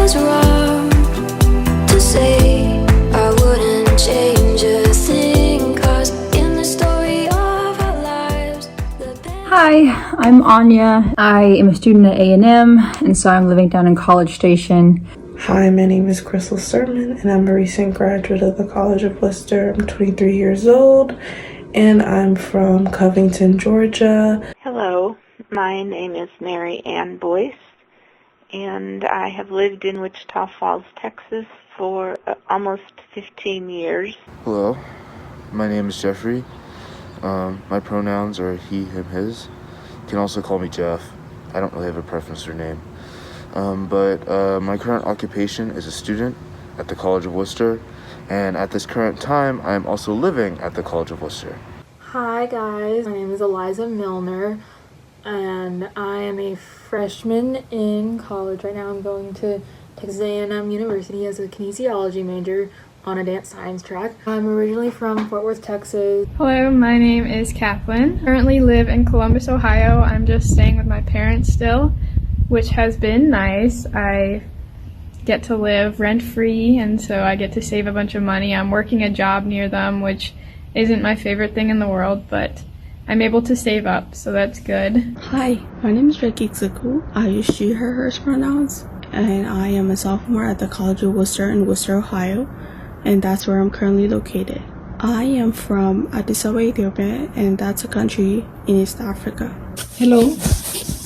was wrong to say. I wouldn't change a thing, 'cause in the story of our lives, Hi, I'm Anya. I am a student at A&M, and so I'm living down in College Station. Hi, my name is Crystal Sermon, and I'm a recent graduate of the College of Worcester. I'm 23 years old, and I'm from Covington, Georgia. Hello, my name is Mary Ann Boyce, and I have lived in Wichita Falls, Texas for almost 15 years. Hello, my name is Geoffrey. My pronouns are he, him, his. You can also call me Jeff. I don't really have a preference for name. But my current occupation is a student at the College of Worcester, and at this current time, I am also living at the College of Worcester. Hi guys, my name is Eliza Milner, and I am a freshman in college. Right now I'm going to Texas A&M University as a kinesiology major on a dance science track. I'm originally from Fort Worth, Texas. Hello, my name is Kathlyn. I currently live in Columbus, Ohio. I'm just staying with my parents still, which has been nice. I get to live rent-free, and so I get to save a bunch of money. I'm working a job near them, which isn't my favorite thing in the world, but I'm able to save up, so that's good. Hi, my name is Rekik Ziku. I use she, her, hers pronouns, and I am a sophomore at the College of Worcester in Worcester, Ohio, and that's where I'm currently located. I am from Addis Ababa, Ethiopia, and that's a country in East Africa. Hello,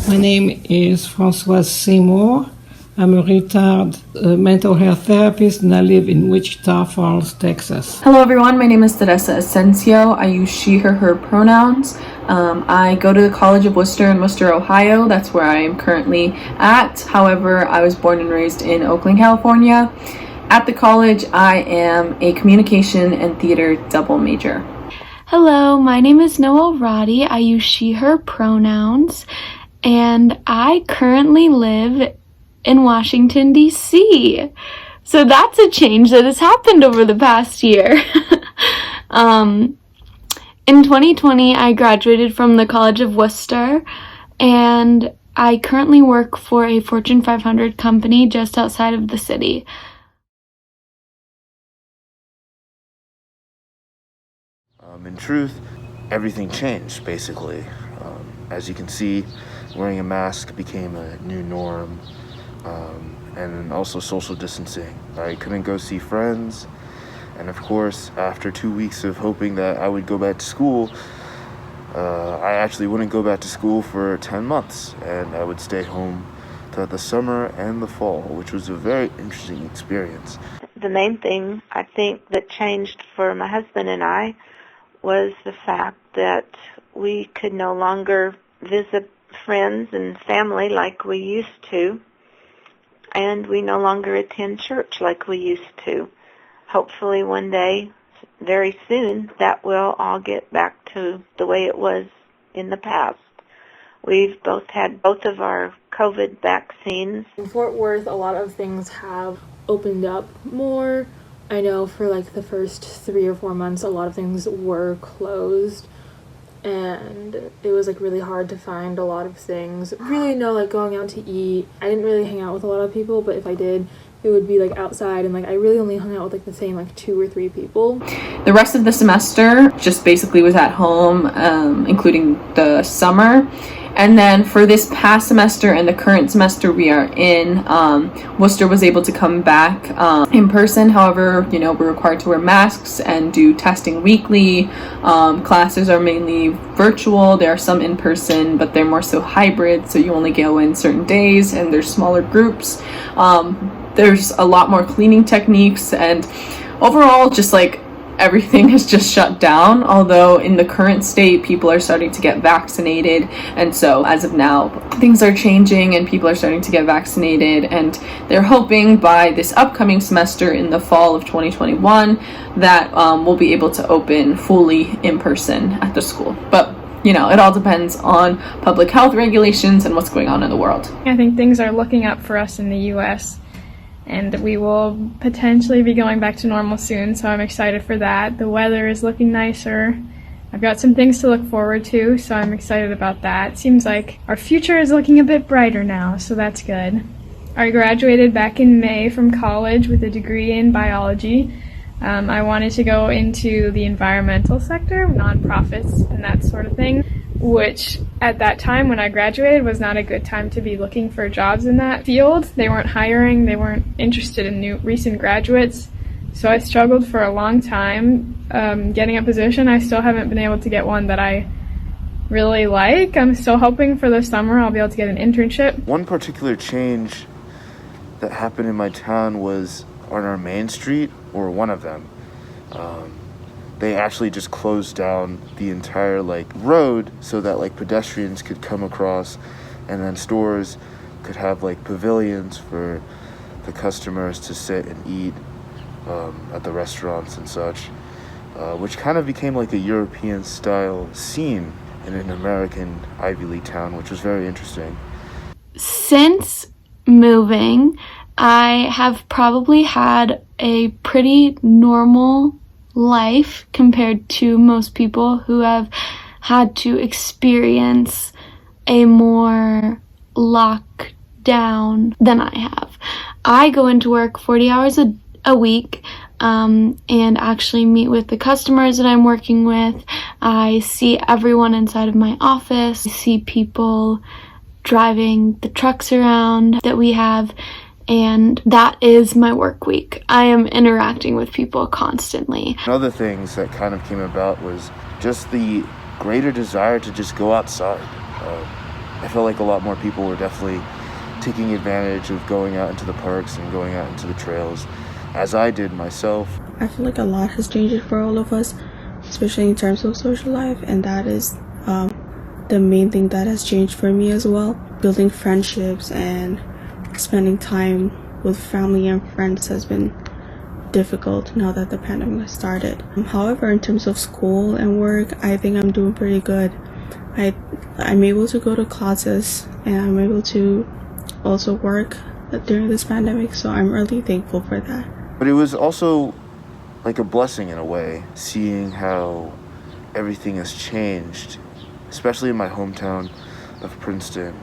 my name is Francoise Seymore. I'm a retired mental health therapist, and I live in Wichita Falls, Texas. Hello everyone, my name is Teresa Ascencio. I use she, her pronouns. I go to the College of Worcester in Worcester, Ohio. That's where I am currently at. However, I was born and raised in Oakland, California. At the college, I am a communication and theater double major. Hello, my name is Noelle Rotte. I use she, her pronouns, and I currently live in Washington, D.C. So that's a change that has happened over the past year. In 2020, I graduated from the College of Worcester, and I currently work for a Fortune 500 company just outside of the city. In truth, everything changed, basically. As you can see, wearing a mask became a new norm, and also social distancing. I couldn't go see friends, and of course, after 2 weeks of hoping that I would go back to school, I actually wouldn't go back to school for 10 months, and I would stay home throughout the summer and the fall, which was a very interesting experience. The main thing I think that changed for my husband and I was the fact that we could no longer visit friends and family like we used to, and we no longer attend church like we used to. Hopefully one day, very soon, that will all get back to the way it was in the past. We've both had both of our COVID vaccines. In Fort Worth, a lot of things have opened up more. I know for like the first 3 or 4 months, a lot of things were closed, and it was like really hard to find a lot of things. Really no like going out to eat. I didn't really hang out with a lot of people, but if I did, it would be like outside, and like I really only hung out with like the same like 2 or 3 people. The rest of the semester just basically was at home, including the summer. And then for this past semester and the current semester we are in, Worcester was able to come back in person. However, we're required to wear masks and do testing weekly. Classes are mainly virtual. There are some in person, but they're more so hybrid. So you only go in certain days, and there's smaller groups. There's a lot more cleaning techniques, and overall, just like everything has just shut down, although in the current state people are starting to get vaccinated, and so as of now things are changing and people are starting to get vaccinated, and they're hoping by this upcoming semester in the fall of 2021 that we'll be able to open fully in person at the school. But it all depends on public health regulations and what's going on in the world. I think things are looking up for us in the U.S., and we will potentially be going back to normal soon, so I'm excited for that. The weather is looking nicer. I've got some things to look forward to, so I'm excited about that. It seems like our future is looking a bit brighter now, so that's good. I graduated back in May from college with a degree in biology. I wanted to go into the environmental sector, nonprofits and that sort of thing, which at that time when I graduated was not a good time to be looking for jobs in that field. They weren't hiring, they weren't interested in recent graduates. So I struggled for a long time getting a position. I still haven't been able to get one that I really like. I'm still hoping for the summer I'll be able to get an internship. One particular change that happened in my town was on our main street, or one of them. They actually just closed down the entire road so that pedestrians could come across, and then stores could have pavilions for the customers to sit and eat at the restaurants and such, which kind of became a European style scene in an American Ivy League town, which was very interesting. Since moving, I have probably had a pretty normal life compared to most people who have had to experience a more lockdown than I have. I go into work 40 hours a week and actually meet with the customers that I'm working with. I see everyone inside of my office. I see people driving the trucks around that we have, and that is my work week. I am interacting with people constantly. Other things that kind of came about was just the greater desire to just go outside. I felt like a lot more people were definitely taking advantage of going out into the parks and going out into the trails, as I did myself. I feel like a lot has changed for all of us, especially in terms of social life, and that is the main thing that has changed for me as well. Building friendships and spending time with family and friends has been difficult now that the pandemic has started. However, in terms of school and work, I think I'm doing pretty good. I'm able to go to classes and I'm able to also work during this pandemic, so I'm really thankful for that. But it was also a blessing in a way, seeing how everything has changed, especially in my hometown of Princeton,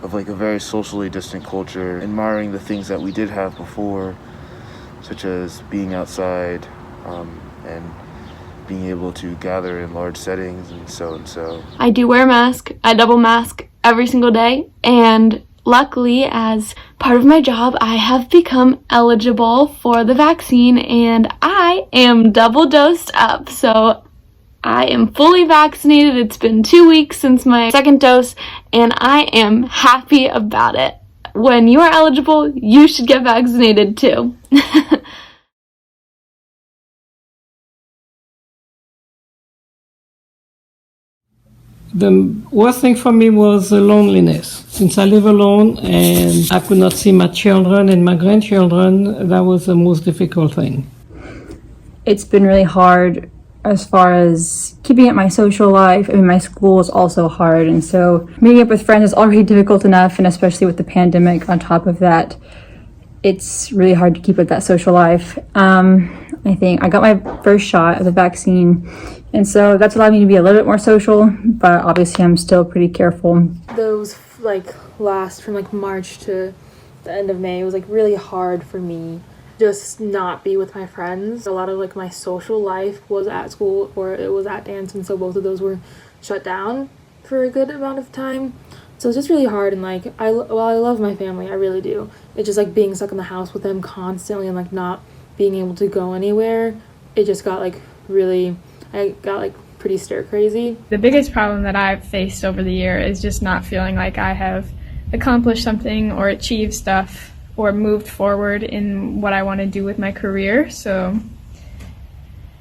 of a very socially distant culture, admiring the things that we did have before, such as being outside and being able to gather in large settings and so. I do wear a mask. I double mask every single day, and luckily, as part of my job, I have become eligible for the vaccine, and I am double dosed up, so I am fully vaccinated. It's been 2 weeks since my second dose, and I am happy about it. When you are eligible, you should get vaccinated too. The worst thing for me was loneliness. Since I live alone and I could not see my children and my grandchildren, that was the most difficult thing. It's been really hard as far as keeping up my social life. I mean, my school is also hard, and so meeting up with friends is already difficult enough, and especially with the pandemic on top of that, it's really hard to keep up that social life. I think I got my first shot of the vaccine, and so that's allowed me to be a little bit more social, but obviously I'm still pretty careful. Those last from March to the end of May, it was really hard for me just not be with my friends. A lot of my social life was at school or it was at dance, and so both of those were shut down for a good amount of time. So it's just really hard, and I love my family, I really do. It's just being stuck in the house with them constantly and not being able to go anywhere. It just got I got pretty stir crazy. The biggest problem that I've faced over the year is just not feeling like I have accomplished something or achieved stuff or moved forward in what I want to do with my career. So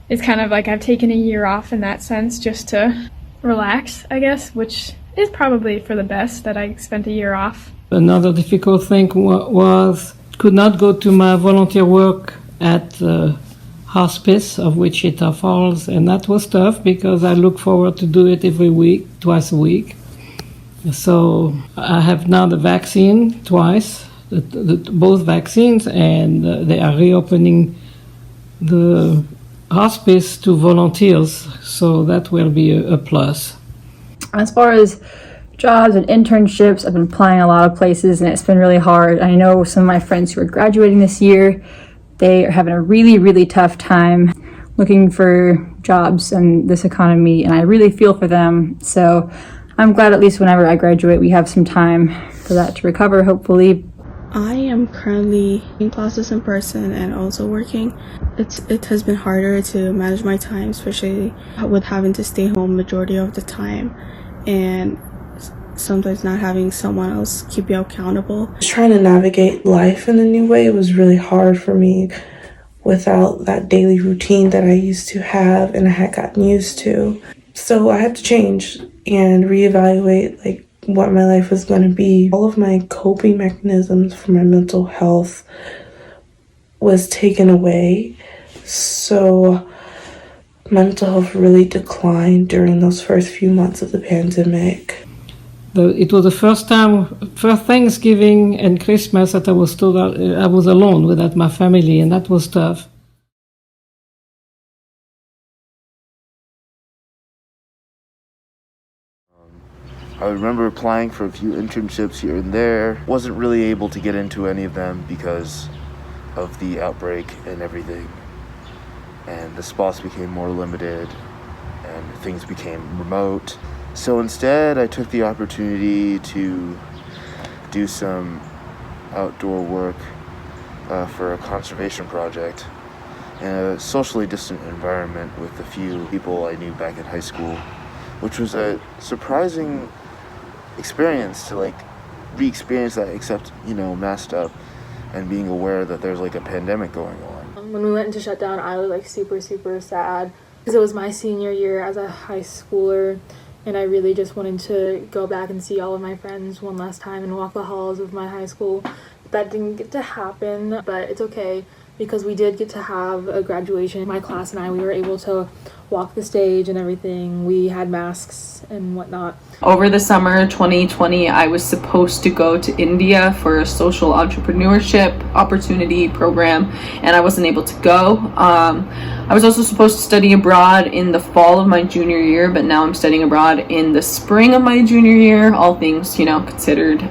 it's kind of I've taken a year off in that sense, just to relax, I guess, which is probably for the best that I spent a year off. Another difficult thing was could not go to my volunteer work at the hospice of Wichita Falls, and that was tough because I look forward to do it every week, twice a week. So I have now the vaccine twice, both vaccines, and they are reopening the hospice to volunteers, so that will be a plus. As far as jobs and internships. I've been applying a lot of places and it's been really hard. I know some of my friends who are graduating this year, they are having a really, really tough time looking for jobs in this economy, and I really feel for them. So I'm glad at least whenever I graduate, we have some time for that to recover, hopefully. I am currently in classes in person and also working. It has been harder to manage my time, especially with having to stay home majority of the time and sometimes not having someone else keep you accountable. Trying to navigate life in a new way was really hard for me without that daily routine that I used to have and I had gotten used to. So I had to change and reevaluate what my life was going to be. All of my coping mechanisms for my mental health was taken away. So my mental health really declined during those first few months of the pandemic. It was the first time, for Thanksgiving and Christmas, that I was told I was alone without my family, and that was tough. I remember applying for a few internships here and there. Wasn't really able to get into any of them because of the outbreak and everything. And the spots became more limited and things became remote. So instead, I took the opportunity to do some outdoor work for a conservation project in a socially distant environment with a few people I knew back in high school, which was a surprising experience to re-experience that, except, masked up and being aware that there's a pandemic going on. When we went into shutdown, I was super, super sad because it was my senior year as a high schooler. And I really just wanted to go back and see all of my friends one last time and walk the halls of my high school. That didn't get to happen, but it's okay because we did get to have a graduation. My class and I, we were able to walk the stage and everything. We had masks and whatnot. Over the summer 2020, I was supposed to go to India for a social entrepreneurship opportunity program, and I wasn't able to go. I was also supposed to study abroad in the fall of my junior year, but now I'm studying abroad in the spring of my junior year, all things, considered,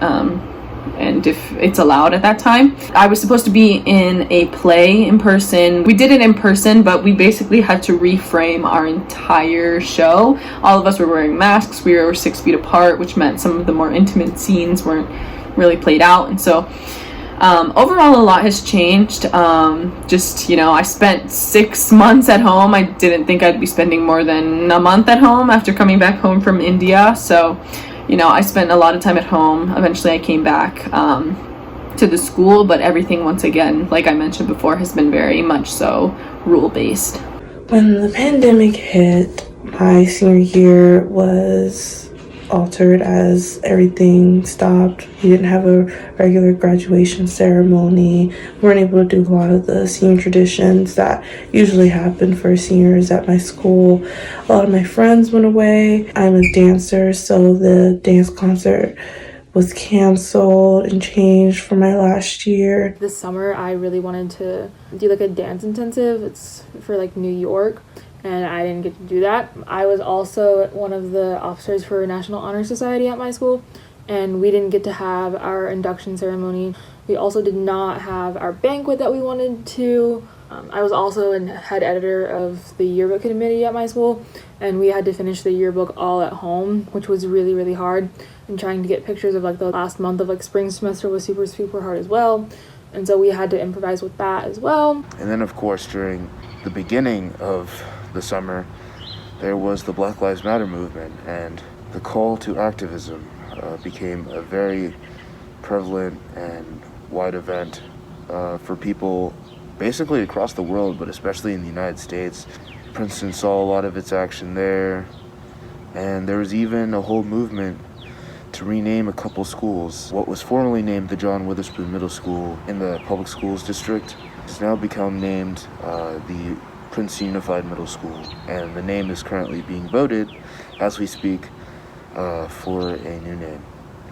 and if it's allowed at that time. I was supposed to be in a play in person. We did it in person, but we basically had to reframe our entire show. All of us were wearing masks. We were 6 feet apart, which meant some of the more intimate scenes weren't really played out. And so overall, a lot has changed. I spent 6 months at home. I didn't think I'd be spending more than a month at home after coming back home from India. So I spent a lot of time at home. Eventually I came back to the school, but everything, once again, like I mentioned before, has been very much so rule-based. When the pandemic hit, my senior year was altered as everything stopped. We didn't have a regular graduation ceremony. We weren't able to do a lot of the senior traditions that usually happen for seniors at my school. A lot of my friends went away. I'm a dancer, so the dance concert was canceled and changed for my last year. This summer, I really wanted to do a dance intensive. It's for New York. And I didn't get to do that. I was also one of the officers for National Honor Society at my school, and we didn't get to have our induction ceremony. We also did not have our banquet that we wanted to. I was also a head editor of the yearbook committee at my school, and we had to finish the yearbook all at home, which was really, really hard. And trying to get pictures of the last month of spring semester was super, super hard as well. And so we had to improvise with that as well. And then, of course, during the beginning of the summer, there was the Black Lives Matter movement, and the call to activism became a very prevalent and wide event for people basically across the world, but especially in the United States. Princeton saw a lot of its action there, and there was even a whole movement to rename a couple schools. What was formerly named the John Witherspoon Middle School in the public schools district has now become named the Princeton Unified Middle School, and the name is currently being voted as we speak for a new name.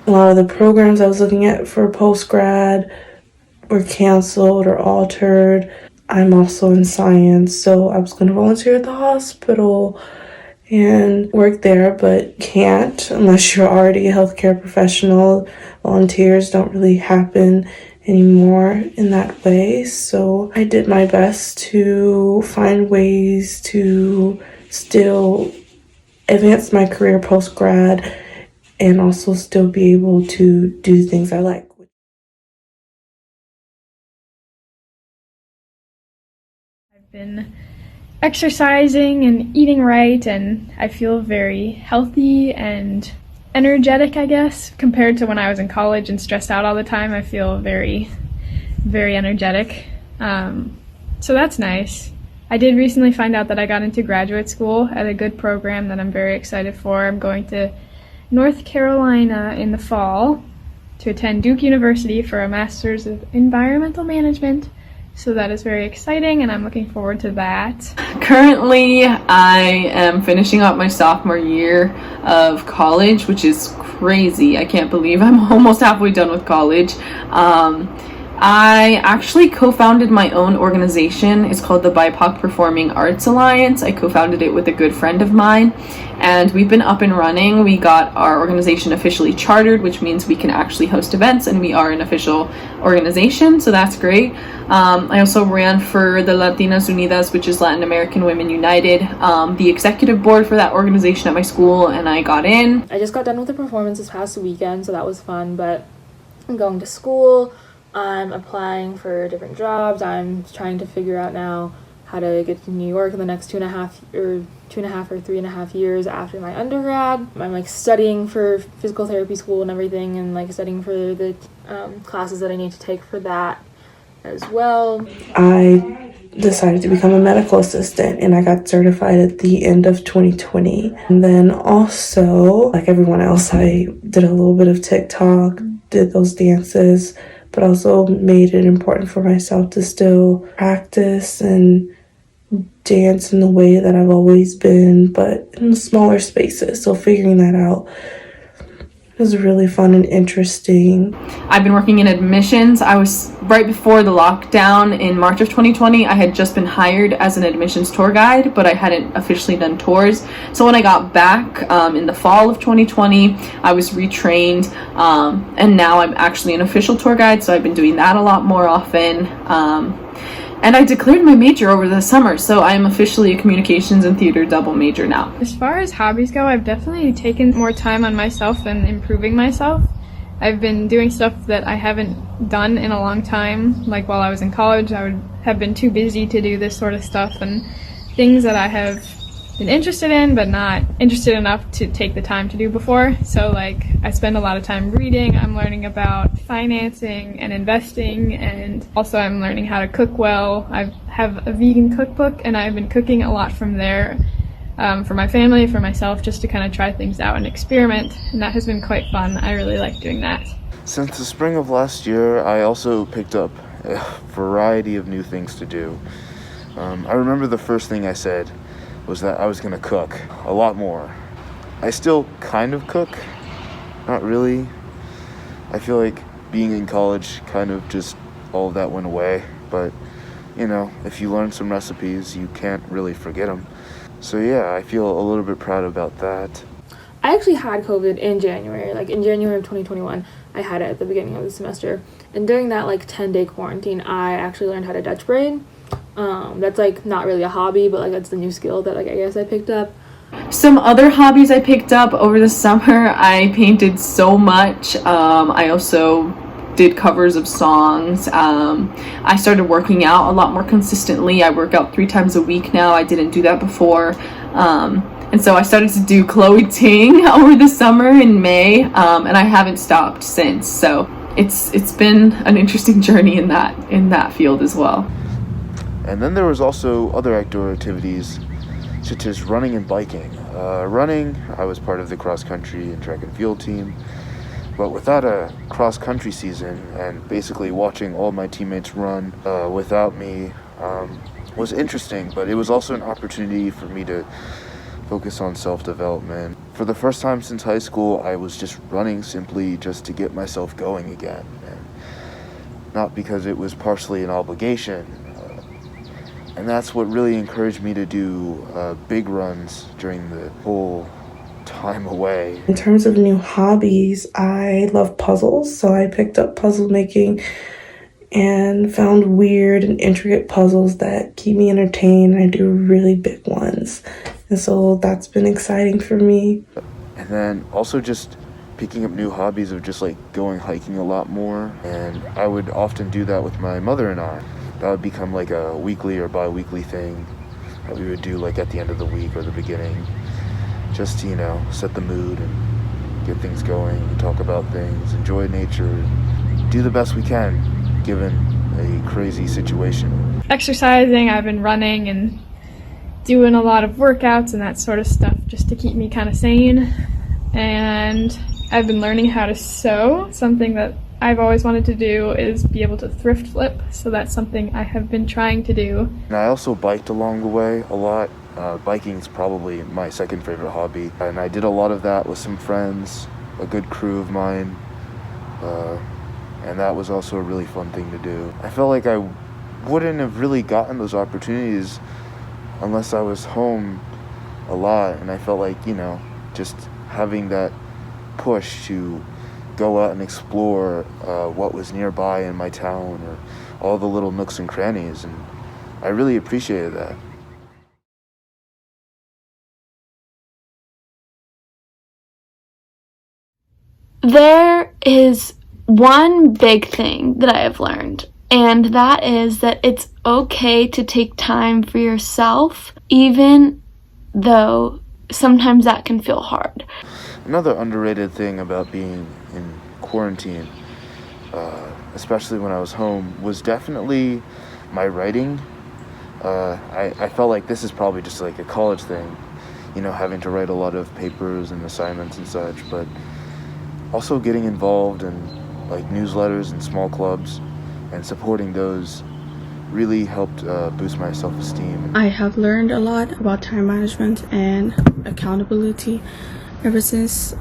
A lot of the programs I was looking at for post-grad were canceled or altered. I'm also in science, so I was going to volunteer at the hospital, and work there, but can't unless you're already a healthcare professional. Volunteers don't really happen anymore in that way. So I did my best to find ways to still advance my career post-grad and also still be able to do things I like. I've been exercising and eating right, and I feel very healthy and energetic, I guess, compared to when I was in college and stressed out all the time. I feel very, very energetic. So that's nice. I did recently find out that I got into graduate school at a good program that I'm very excited for. I'm going to North Carolina in the fall to attend Duke University for a Master's of Environmental Management. So that is very exciting, and I'm looking forward to that. Currently, I am finishing up my sophomore year of college, which is crazy. I can't believe I'm almost halfway done with college. I actually co-founded my own organization. It's called the BIPOC Performing Arts Alliance. I co-founded it with a good friend of mine, and we've been up and running. We got our organization officially chartered, which means we can actually host events, and we are an official organization, so that's great. I also ran for the Latinas Unidas, which is Latin American Women United, the executive board for that organization at my school, and I got in. I just got done with the performance this past weekend, so that was fun, but I'm going to school. I'm applying for different jobs. I'm trying to figure out now how to get to New York in the next 2.5 or 3.5 years after my undergrad. I'm like studying for physical therapy school and everything, and like studying for the classes that I need to take for that as well. I decided to become a medical assistant, and I got certified at the end of 2020. And then also, like everyone else, I did a little bit of TikTok, did those dances, but also made it important for myself to still practice and dance in the way that I've always been, but in smaller spaces. So figuring that out was really fun and interesting. I've been working in admissions. I was right before the lockdown in March of 2020. I had just been hired as an admissions tour guide, but I hadn't officially done tours. So when I got back in the fall of 2020, I was retrained, and now I'm actually an official tour guide, so I've been doing that a lot more often. And I declared my major over the summer, so I'm officially a communications and theater double major now. As far as hobbies go, I've definitely taken more time on myself and improving myself. I've been doing stuff that I haven't done in a long time. Like while I was in college, I would have been too busy to do this sort of stuff, and things that I have been interested in but not interested enough to take the time to do before. So like I spend a lot of time reading. I'm learning about financing and investing, and also I'm learning how to cook well. I have a vegan cookbook, and I've been cooking a lot from there for my family, for myself, just to kind of try things out and experiment, and that has been quite fun. I really like doing that. Since the spring of last year, I also picked up a variety of new things to do. I remember the first thing I said was that I was going to cook a lot more. I still kind of cook, not really. I feel like being in college kind of just all of that went away, but you know, if you learn some recipes, you can't really forget them. So yeah, I feel a little bit proud about that. I actually had COVID in January, like in January of 2021. I had it at the beginning of the semester, and during that like 10-day quarantine, I actually learned how to Dutch braid. That's like not really a hobby, but like that's the new skill that like I guess I picked up. Some other hobbies I picked up over the summer, I painted so much. I also did covers of songs. I started working out a lot more consistently. I work out 3 times a week now. I didn't do that before. And so I started to do Chloe Ting over the summer in May, and I haven't stopped since. So it's been an interesting journey in that field as well. And then there was also other outdoor activities, such as running and biking. Running, I was part of the cross-country and track and field team, but without a cross-country season and basically watching all my teammates run without me was interesting, but it was also an opportunity for me to focus on self-development. For the first time since high school, I was just running simply just to get myself going again, and not because it was partially an obligation. And that's what really encouraged me to do big runs during the whole time away. In terms of new hobbies, I love puzzles, so I picked up puzzle making and found weird and intricate puzzles that keep me entertained. I do really big ones, and so that's been exciting for me. And then also just picking up new hobbies of just like going hiking a lot more, and I would often do that with my mother and I. That would become like a weekly or bi-weekly thing that we would do like at the end of the week or the beginning, just to, you know, set the mood and get things going, talk about things, enjoy nature, and do the best we can given a crazy situation. Exercising, I've been running and doing a lot of workouts and that sort of stuff just to keep me kind of sane. And I've been learning how to sew. Something that I've always wanted to do is be able to thrift flip, so that's something I have been trying to do. And I also biked along the way a lot. Biking is probably my second favorite hobby, and I did a lot of that with some friends, a good crew of mine, and that was also a really fun thing to do. I felt like I wouldn't have really gotten those opportunities unless I was home a lot, and I felt like, you know, just having that push to go out and explore what was nearby in my town, or all the little nooks and crannies, and I really appreciated that. There is one big thing that I have learned, and that is that it's okay to take time for yourself, even though sometimes that can feel hard. Another underrated thing about being in quarantine, especially when I was home, was definitely my writing. I felt like this is probably just like a college thing, you know, having to write a lot of papers and assignments and such, but also getting involved in like newsletters and small clubs and supporting those really helped boost my self-esteem. I have learned a lot about time management and accountability ever since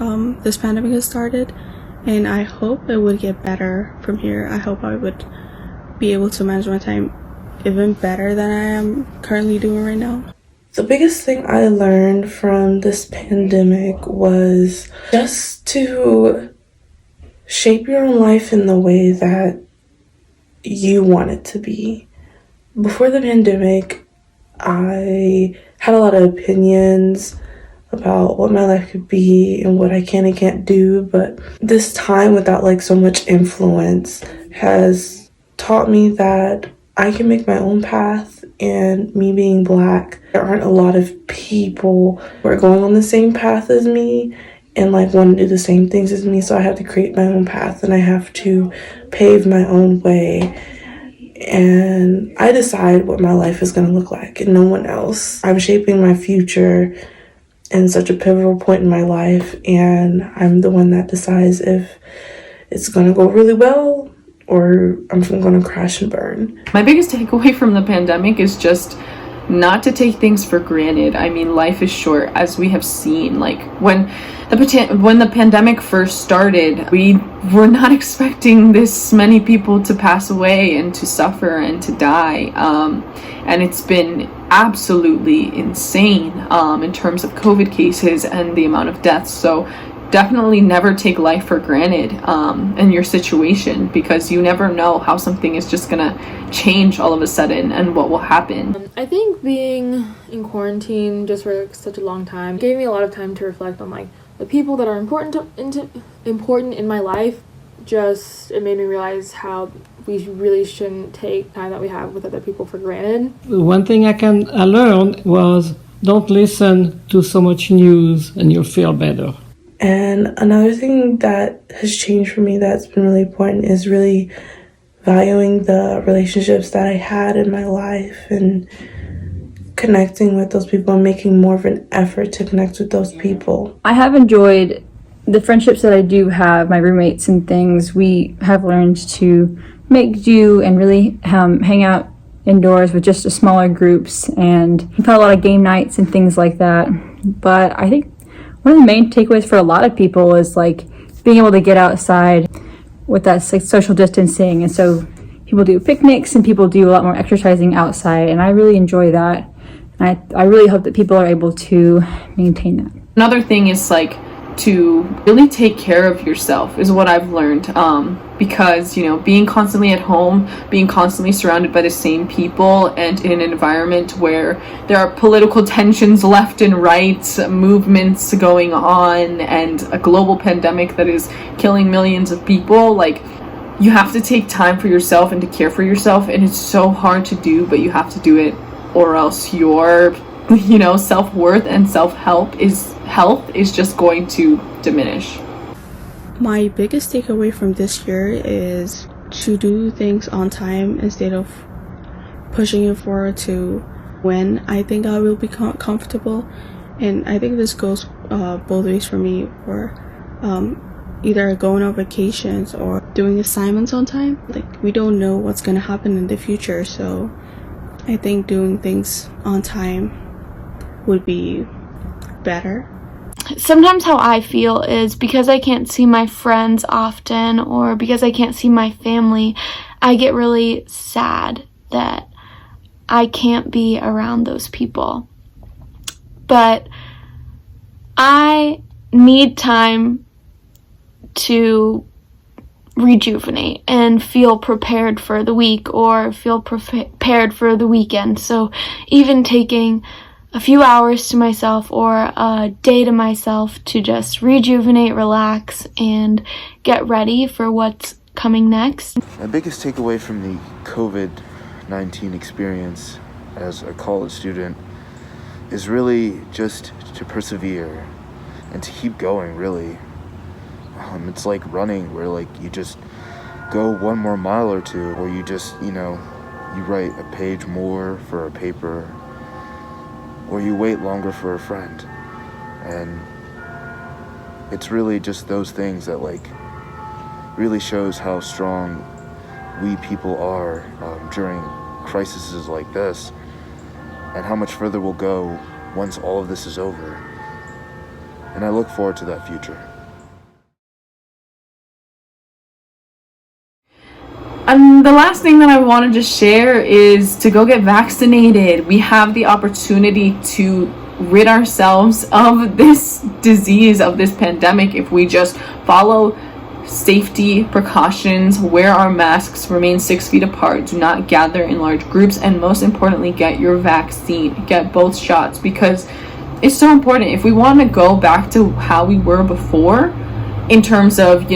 this pandemic has started, and I hope it would get better from here. I hope I would be able to manage my time even better than I am currently doing right now. The biggest thing I learned from this pandemic was just to shape your own life in the way that you want it to be. Before the pandemic, I had a lot of opinions about what my life could be and what I can and can't do, but this time without like so much influence has taught me that I can make my own path. And me being Black, there aren't a lot of people who are going on the same path as me and like want to do the same things as me, so I have to create my own path and I have to pave my own way, and I decide what my life is going to look like and no one else. I'm shaping my future in such a pivotal point in my life, and I'm the one that decides if it's going to go really well or I'm going to crash and burn. My biggest takeaway from the pandemic is just not to take things for granted. I mean, life is short, as we have seen. Like when the pandemic first started, we were not expecting this many people to pass away and to suffer and to die. And it's been absolutely insane in terms of COVID cases and the amount of deaths. So definitely never take life for granted in your situation, because you never know how something is just gonna change all of a sudden and what will happen. I think being in quarantine just for such a long time gave me a lot of time to reflect on like the people that are important in my life. Just it made me realize how we really shouldn't take time that we have with other people for granted. One thing I learned was don't listen to so much news and you'll feel better. And another thing that has changed for me that's been really important is really valuing the relationships that I had in my life and connecting with those people and making more of an effort to connect with those people. I have enjoyed the friendships that I do have, my roommates and things. We have learned to make do and really hang out indoors with just smaller groups, and we've had a lot of game nights and things like that. But I think one of the main takeaways for a lot of people is like being able to get outside with that social distancing, and so people do picnics and people do a lot more exercising outside, and I really enjoy that. And I really hope that people are able to maintain that. Another thing is like to really take care of yourself is what I've learned, because being constantly at home, being constantly surrounded by the same people, and in an environment where there are political tensions left and right, movements going on, and a global pandemic that is killing millions of people, like, you have to take time for yourself and to care for yourself, and it's so hard to do, but you have to do it, or else your self-worth and health is just going to diminish. My biggest takeaway from this year is to do things on time instead of pushing it forward to when I think I will be comfortable. And I think this goes both ways for me, for either going on vacations or doing assignments on time. Like, we don't know what's going to happen in the future, so I think doing things on time would be better. Sometimes how I feel is because I can't see my friends often, or because I can't see my family, I get really sad that I can't be around those people. But I need time to rejuvenate and feel prepared for the week, or feel prepared for the weekend. So even taking a few hours to myself or a day to myself to just rejuvenate, relax, and get ready for what's coming next. My biggest takeaway from the COVID-19 experience as a college student is really just to persevere and to keep going, really. It's like running, where like you just go one more mile or two, or you just, you write a page more for a paper, or you wait longer for a friend. And it's really just those things that like really shows how strong we people are during crises like this, and how much further we'll go once all of this is over. And I look forward to that future. The last thing that I wanted to share is to go get vaccinated. We have the opportunity to rid ourselves of this disease, of this pandemic, if we just follow safety precautions, wear our masks, remain 6 feet apart, do not gather in large groups, and most importantly, get your vaccine, get both shots, because it's so important. If we want to go back to how we were before in terms of,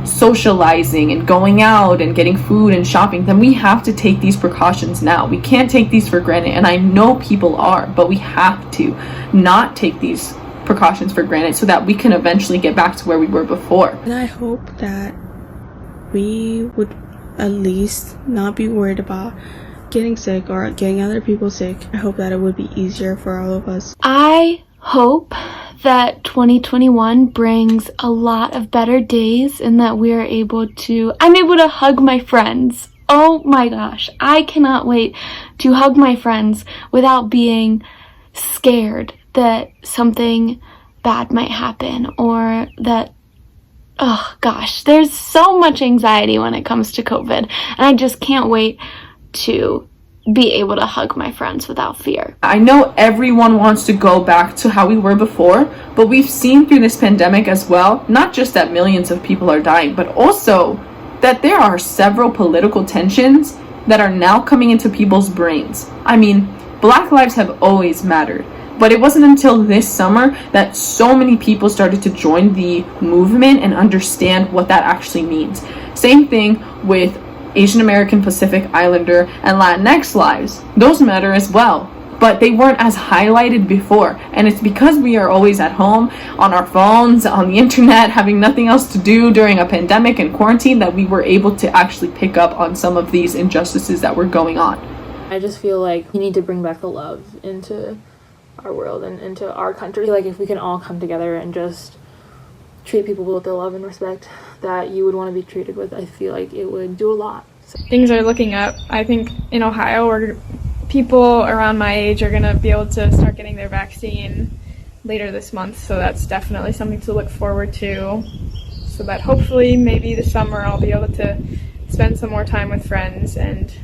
socializing and going out and getting food and shopping, then we have to take these precautions now. We can't take these for granted, and I know people are, but we have to not take these precautions for granted so that we can eventually get back to where we were before. And I hope that we would at least not be worried about getting sick or getting other people sick. I hope that it would be easier for all of us. I hope that 2021 brings a lot of better days, and that I'm able to hug my friends. Oh my gosh, I cannot wait to hug my friends without being scared that something bad might happen, or that, oh gosh, there's so much anxiety when it comes to COVID, and I just can't wait to be able to hug my friends without fear. I know everyone wants to go back to how we were before, but we've seen through this pandemic as well, not just that millions of people are dying, but also that there are several political tensions that are now coming into people's brains. I mean, Black lives have always mattered, but it wasn't until this summer that so many people started to join the movement and understand what that actually means. Same thing with Asian American, Pacific Islander, and Latinx lives. Those matter as well, but they weren't as highlighted before, and it's because we are always at home, on our phones, on the internet, having nothing else to do during a pandemic and quarantine, that we were able to actually pick up on some of these injustices that were going on. I just feel like we need to bring back the love into our world and into our country. Like, if we can all come together and just treat people with the love and respect that you would want to be treated with, I feel like it would do a lot. So. Things are looking up. I think in Ohio, where people around my age are going to be able to start getting their vaccine later this month, so that's definitely something to look forward to, so that hopefully maybe this summer I'll be able to spend some more time with friends and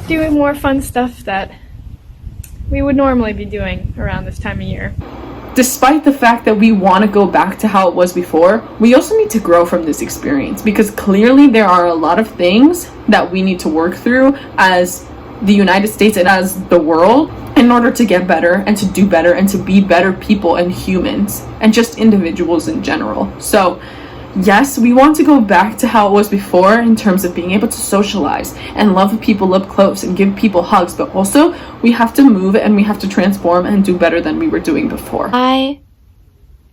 doing more fun stuff that we would normally be doing around this time of year. Despite the fact that we want to go back to how it was before, we also need to grow from this experience, because clearly there are a lot of things that we need to work through as the United States and as the world in order to get better and to do better and to be better people and humans and just individuals in general. So yes, we want to go back to how it was before in terms of being able to socialize and love people up close and give people hugs, but also we have to move and we have to transform and do better than we were doing before. I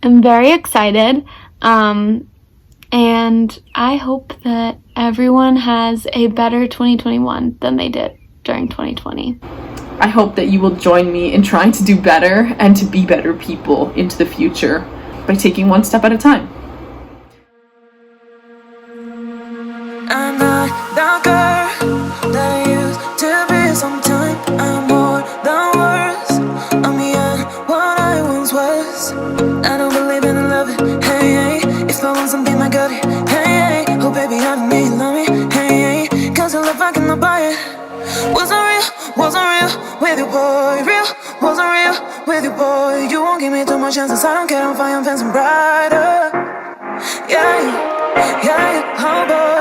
am very excited, and I hope that everyone has a better 2021 than they did during 2020. I hope that you will join me in trying to do better and to be better people into the future by taking one step at a time. I'm not the girl that I used to be. Sometime I'm more than words. I'm beyond what I once was. I don't believe in loving, hey, hey. If I want something, I got it, hey, hey. Oh baby, I don't need love me, hey, hey. Cause your love, I cannot buy it. Wasn't real with you, boy. Real, wasn't real with you, boy. You won't give me too much chances. I don't care, I'm fine, I'm fancy brighter. Yeah, yeah, oh boy.